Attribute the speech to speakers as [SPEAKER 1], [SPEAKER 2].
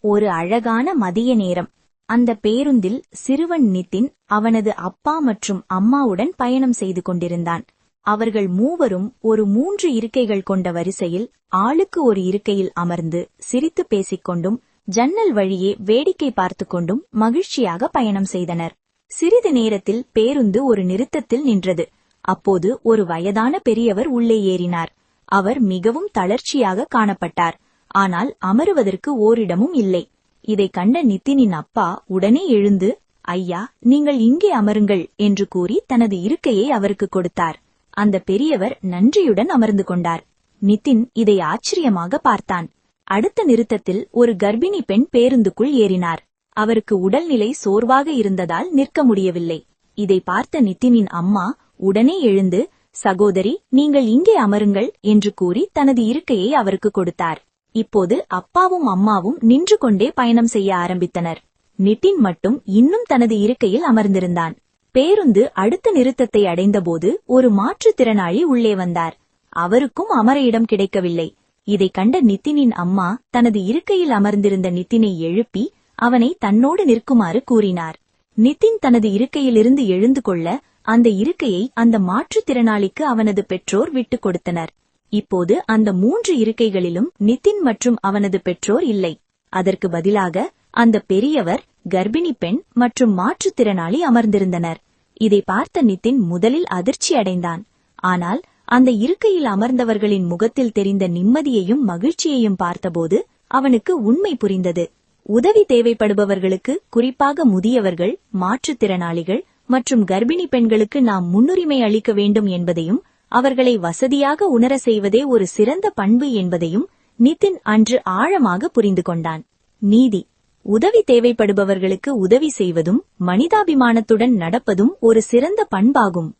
[SPEAKER 1] ஒரு அழகான மதிய நேரம். அந்த பேருந்தில் சிறுவன் நிதின் அவனது அப்பா மற்றும் அம்மாவுடன் பயணம் செய்து கொண்டிருந்தான். அவர்கள் மூவரும் ஒரு 3 இருக்கைகள் கொண்ட வரிசையில் ஆளுக்கு ஒரு இருக்கையில் அமர்ந்து சிரித்து பேசிக்கொண்டும் ஜன்னல் வழியே வேடிக்கை பார்த்து கொண்டும் மகிழ்ச்சியாக பயணம் செய்தனர். சிறிது நேரத்தில் பேருந்து ஒரு நிறுத்தத்தில் நின்றது. அப்போது ஒரு வயதான பெரியவர் உள்ளே ஏறினார். அவர் மிகவும் தளர்ச்சியாக காணப்பட்டார். ஆனால் அமருவதற்கு ஓரிடமும் இல்லை. இதை கண்ட நிதினின் அப்பா உடனே எழுந்து, ஐயா, நீங்கள் இங்கே அமருங்கள் என்று கூறி தனது இருக்கையை அவருக்கு கொடுத்தார். அந்த பெரியவர் நன்றியுடன் அமர்ந்து கொண்டார். நிதின் இதை ஆச்சரியமாக பார்த்தான். அடுத்த நிறுத்தத்தில் ஒரு கர்ப்பிணி பெண் பேருந்துக்குள் ஏறினார். அவருக்கு உடல்நிலை சோர்வாக இருந்ததால் நிற்க முடியவில்லை. இதை பார்த்த நிதினின் அம்மா உடனே எழுந்து, சகோதரி, நீங்கள் இங்கே அமருங்கள் என்று கூறி தனது இருக்கையை அவருக்கு கொடுத்தார். இப்போது அப்பாவும் அம்மாவும் நின்று கொண்டே பயணம் செய்ய ஆரம்பித்தனர். நிதின் மட்டும் இன்னும் தனது இருக்கையில் அமர்ந்திருந்தான். பேருந்து அடுத்த நிறுத்தத்தை அடைந்தபோது ஒரு மாற்றுத்திறனாளி உள்ளே வந்தார். அவருக்கும் அமர இடம் கிடைக்கவில்லை. இதை கண்ட நிதினின் அம்மா தனது இருக்கையில் அமர்ந்திருந்த நிதினை எழுப்பி அவனை தன்னோடு நிற்குமாறு கூறினார். நிதின் தனது இருக்கையிலிருந்து எழுந்து கொள்ள அந்த இருக்கையை அந்த மாற்றுத்திறனாளிக்கு அவனது பெற்றோர் விட்டுக் கொடுத்தனர். இப்போது அந்த 3 இருக்கைகளிலும் நிதின் மற்றும் அவனது பெற்றோர் இல்லை. அதற்கு பதிலாக அந்த பெரியவர், கர்ப்பிணி பெண் மற்றும் மாற்றுத்திறனாளி அமர்ந்திருந்தனர். இதை பார்த்த நிதின் முதலில் அதிர்ச்சி அடைந்தான். ஆனால் அந்த இருக்கையில் அமர்ந்தவர்களின் முகத்தில் தெரிந்த நிம்மதியையும் மகிழ்ச்சியையும் பார்த்தபோது அவனுக்கு உண்மை புரிந்தது. உதவி தேவைப்படுபவர்களுக்கு, குறிப்பாக முதியவர்கள், மாற்றுத்திறனாளிகள் மற்றும் கர்ப்பிணி பெண்களுக்கு நாம் முன்னுரிமை அளிக்க வேண்டும் என்பதையும் அவர்களை வசதியாக உணர செய்வதே ஒரு சிறந்த பண்பு என்பதையும் நிதின் அன்று ஆழமாக புரிந்து கொண்டான். நீதி: உதவி தேவைப்படுபவர்களுக்கு உதவி செய்வதும் மனிதாபிமானத்துடன் நடப்பதும் ஒரு சிறந்த பண்பாகும்.